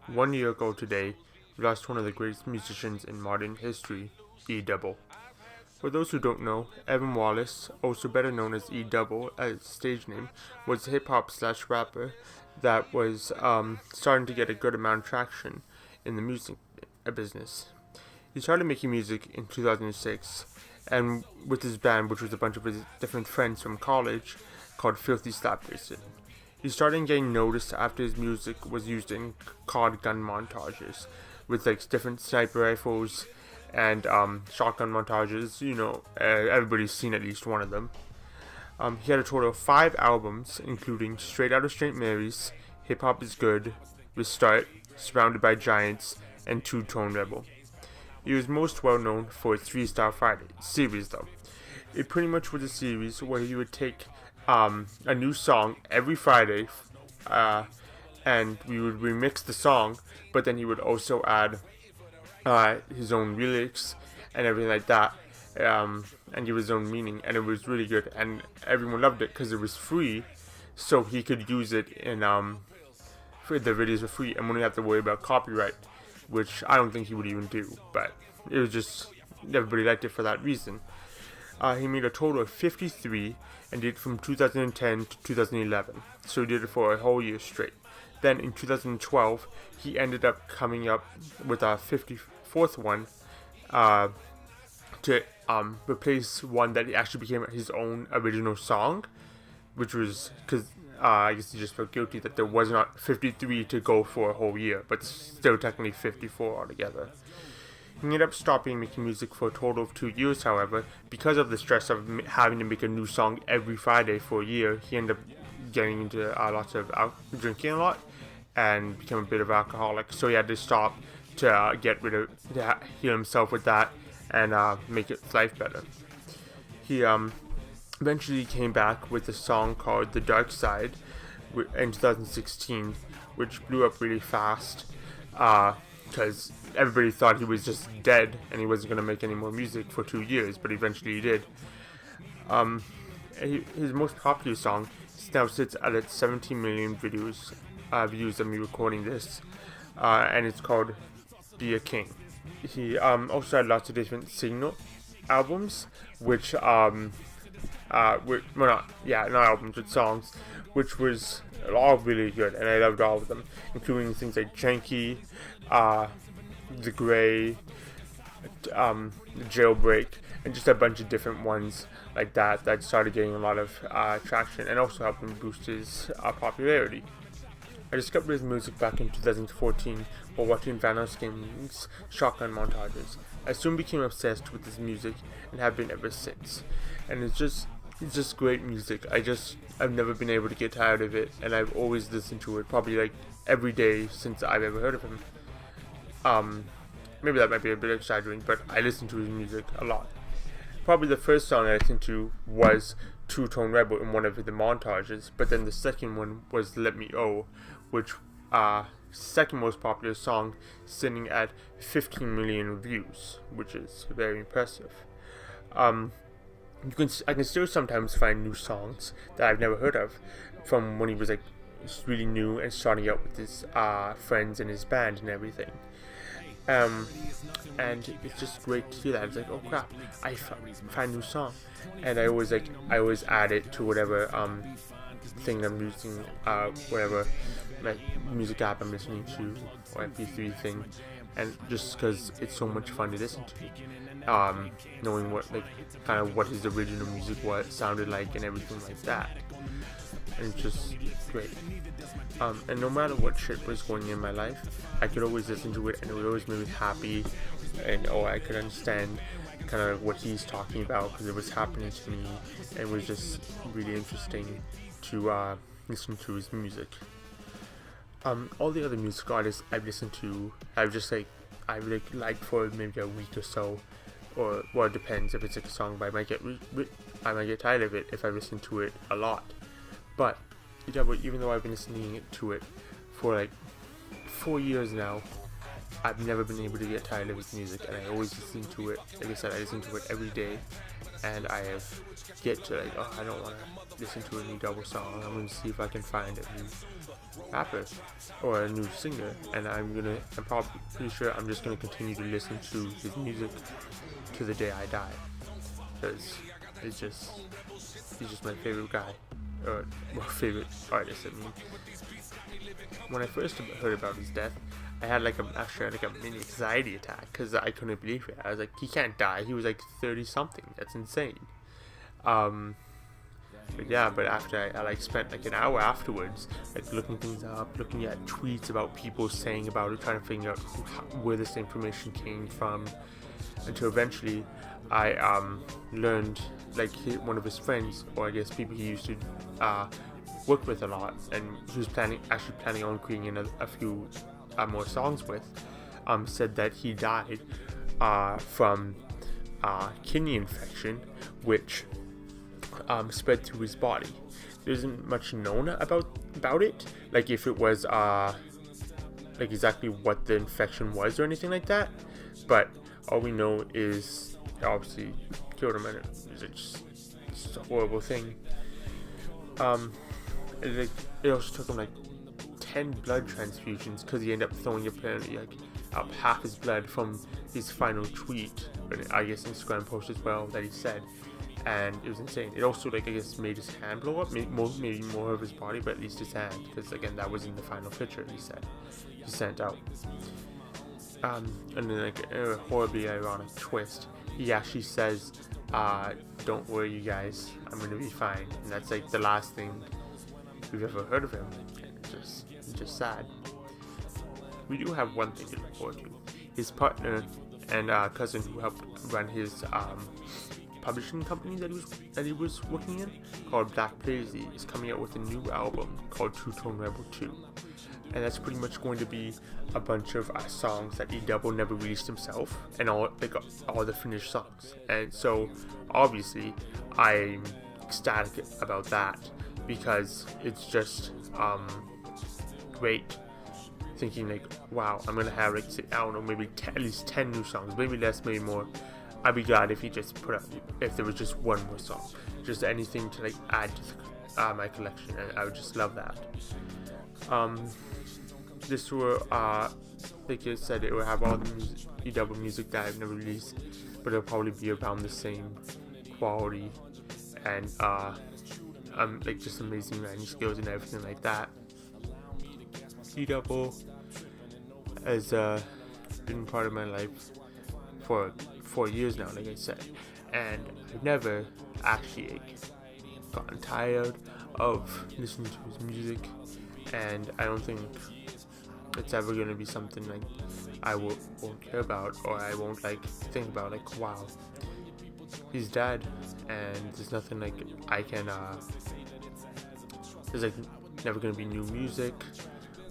1 year ago today, we lost one of the greatest musicians in modern history, E-Dubble. For those who don't know, Evan Wallace, also better known as E-Dubble as his stage name, was a hip-hop slash rapper that was starting to get a good amount of traction in the music business. He started making music in 2006, and with his band, which was a bunch of his different friends from college, called Filthy Slap Racing. He started getting noticed after his music was used in COD gun montages, with like different sniper rifles and shotgun montages. Everybody's seen at least one of them. He had a total of 5 albums, including Straight Outta St. Mary's, Hip Hop Is Good, Restart, Surrounded by Giants, and Two Tone Rebel. He was most well known for his Freestyle Friday series, though. It pretty much was a series where he would take a new song every Friday, and we would remix the song, but then he would also add his own lyrics and everything like that, and give his own meaning, and it was really good, and everyone loved it because it was free, so he could use it in for the videos for free and wouldn't have to worry about copyright, which I don't think he would even do, but it was just, everybody liked it for that reason. He made a total of 53 and did it from 2010 to 2011, so he did it for a whole year straight. Then in 2012, he ended up coming up with a 54th one to replace one that actually became his own original song, which was because I guess he just felt guilty that there was not 53 to go for a whole year, but still technically 54 altogether. He ended up stopping making music for a total of 2 years, however, because of the stress of having to make a new song every Friday for a year. He ended up getting into lots of drinking a lot and became a bit of an alcoholic, so he had to stop to heal himself with that and make his life better. He eventually came back with a song called The Dark Side in 2016, which blew up really fast because everybody thought he was just dead and he wasn't going to make any more music for 2 years, but eventually he did. His most popular song now sits at 17 million views of me recording this, and it's called Be a King. He also had lots of different single albums, which not albums, but songs, which was all really good, and I loved all of them, including things like Janky, The Gray, the Jailbreak, and just a bunch of different ones like that started getting a lot of traction and also helped him boost his popularity. I discovered his music back in 2014 while watching Van Osking's shotgun montages. I soon became obsessed with his music and have been ever since. And it's just great music. I've never been able to get tired of it, and I've always listened to it probably like every day since I've ever heard of him. Maybe that might be a bit exaggerating, but I listen to his music a lot. Probably the first song I listened to was Two Tone Rebel in one of the montages, but then the second one was Let Me Oh, which second most popular song, sitting at 15 million views, which is very impressive. I can still sometimes find new songs that I've never heard of from when he was like really new and starting out with his friends and his band and everything. And it's just great to hear that. It's like, oh crap, I find a new song, and I always add it to whatever thing I'm using, whatever like music app I'm listening to, or MP3 thing, and just because it's so much fun to listen to, knowing what his original music sounded like and everything like that, and it's just great. And no matter what shit was going in my life, I could always listen to it, and it would always make me happy, and I could understand kind of what he's talking about because it was happening to me, and it was just really interesting to listen to his music. All the other music artists I've listened to, I've liked for maybe a week or so, or well, it depends. If it's like a song, but I might get tired of it if I listen to it a lot. But even though I've been listening to it for like 4 years now, I've never been able to get tired of his music, and I always listen to it. Like I said, I listen to it every day, and I have get to like, oh, I don't want to listen to a new double song. I'm gonna see if I can find a new rapper or a new singer, and I'm probably pretty sure I'm just gonna continue to listen to his music to the day I die, because he's just my favorite guy, or favorite artist. I mean, when I first heard about his death, I had like a mini anxiety attack because I couldn't believe it. I was like, he can't die. He was like 30 something. That's insane. But after I like spent like an hour afterwards, like looking things up, looking at tweets about people saying about it, trying to figure out where this information came from, until eventually I learned like one of his friends, or I guess people he used to work with a lot, and he was actually planning on creating a few more songs with, said that he died from kidney infection, which spread through his body. There isn't much known about it, like if it was like exactly what the infection was or anything like that, but all we know is obviously killed him, and it's just a horrible thing. It also took him like 10 blood transfusions because he ended up throwing apparently like up half his blood from his final tweet, and I guess Instagram post as well, that he said, and it was insane. It also like I guess made his hand blow up, maybe more of his body, but at least his hand, because again that was in the final picture he sent out. And then like a horribly ironic twist, he actually says, don't worry you guys, I'm gonna be fine, and that's like the last thing we've ever heard of him. It's just sad. We do have one thing to look forward to. His partner and cousin who helped run his publishing company that he was working in, called Black Plazy, is coming out with a new album called Two Tone Rebel 2. And that's pretty much going to be a bunch of songs that E-Dubble never released himself, and all the finished songs. And so obviously I'm ecstatic about that, because it's just great thinking like, wow, I'm gonna have like, I don't know, maybe at least 10 new songs, maybe less, maybe more. I'd be glad if he just if there was just one more song, just anything to like add to my collection, and I would just love that. This will like I said, it will have all the E-Dubble music that I've never released, but it'll probably be around the same quality, and like just amazing writing skills and everything like that. E-Dubble has been part of my life for 4 years now, like I said, and I've never actually gotten tired of listening to his music, and I don't think it's ever gonna be something like I won't care about, or I won't like think about like, wow, he's dead, and there's nothing like I can there's like never gonna be new music,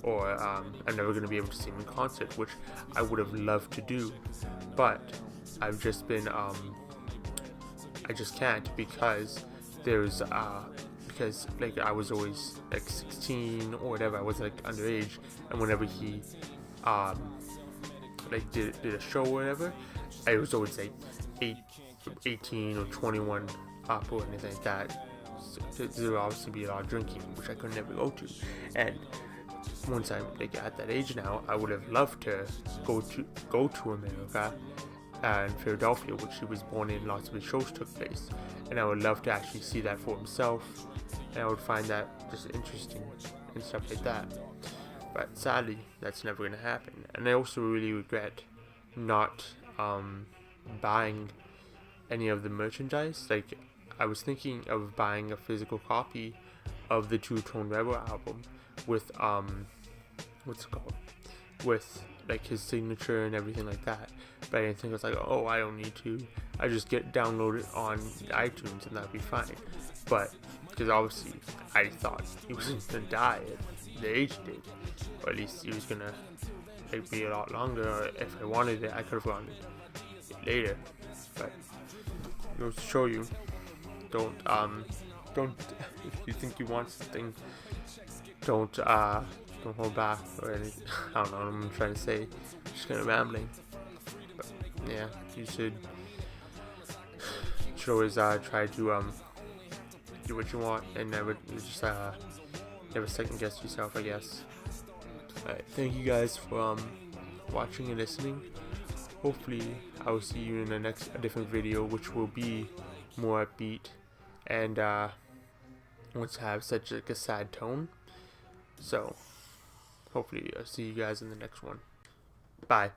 or I'm never gonna be able to see him in concert, which I would have loved to do, but I've just been I just can't, because there's because like I was always like 16 or whatever, I was like underage, and whenever he like did a show or whatever, I was always like 18 or 21 up or anything like that. So there would obviously be a lot of drinking, which I could never go to, and once I'm like at that age now, I would have loved to go to America and Philadelphia, which he was born in. Lots of his shows took place, and I would love to actually see that for himself, and I would find that just interesting and stuff like that. But sadly, that's never going to happen, and I also really regret not buying any of the merchandise. Like, I was thinking of buying a physical copy of the Two Tone Rebel album with what's it called, with like his signature and everything like that, but I didn't think, I was like, oh, I don't need to, I just get downloaded on iTunes and that'd be fine. But because obviously I thought he wasn't gonna die at the age he did, or at least he was gonna like be a lot longer, or if I wanted it I could have gotten it later. But it goes to show you, don't if you think you want something, don't hold back or anything. I don't know what I'm trying to say. just kind of rambling. But yeah, you should always try to do what you want, and never just never second guess yourself, I guess. Alright, thank you guys for watching and listening. Hopefully I will see you in a different video, which will be more upbeat and won't have such like a sad tone. So hopefully I'll see you guys in the next one. Bye.